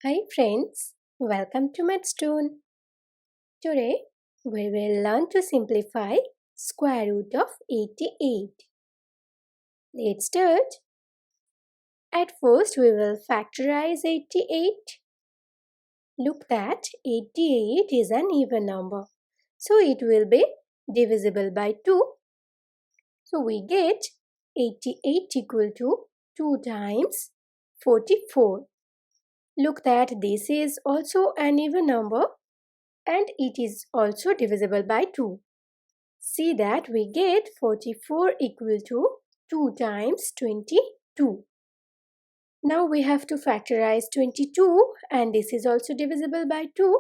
Hi friends, welcome to Mathstoon. Today we will learn to simplify square root of 88. Let's start. At first we will factorize 88. Look that 88 is an even number, so it will be divisible by 2. So we get 88 equal to 2 times 44. Look that this is also an even number and it is also divisible by 2. See that we get 44 equal to 2 times 22. Now we have to factorize 22 and this is also divisible by 2.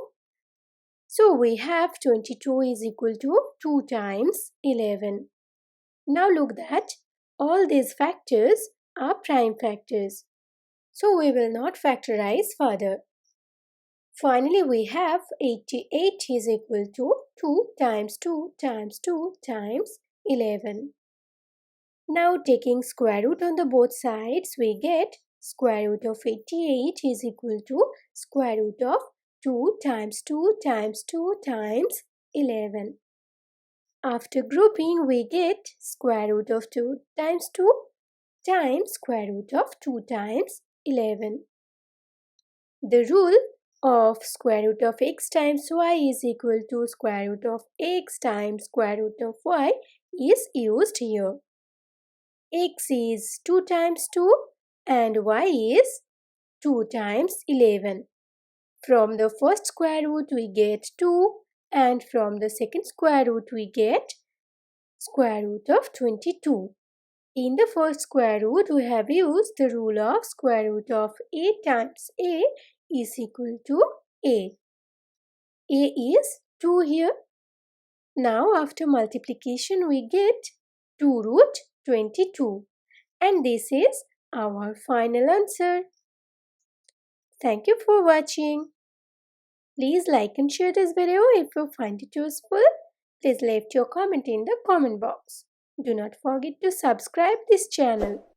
So we have 22 is equal to 2 times 11. Now look that all these factors are prime factors. So we will not factorize further. Finally, we have 88 is equal to 2 times 2 times 2 times 11. Now taking square root on the both sides, we get square root of 88 is equal to square root of 2 times 2 times 2 times 11. After grouping, we get square root of 2 times 2 times square root of 2 times 11. The rule of square root of x times y is equal to square root of x times square root of y is used here. X is 2 times 2 and y is 2 times 11. From the first square root we get 2 and from the second square root we get square root of 22. In the first square root we have used the rule of square root of a times a is equal to a. A is 2 here. Now after multiplication we get 2 root 22 and this is our final answer. Thank you for watching. Please like and share this video if you find it useful. Please leave your comment in the comment box. Do not forget to subscribe this channel.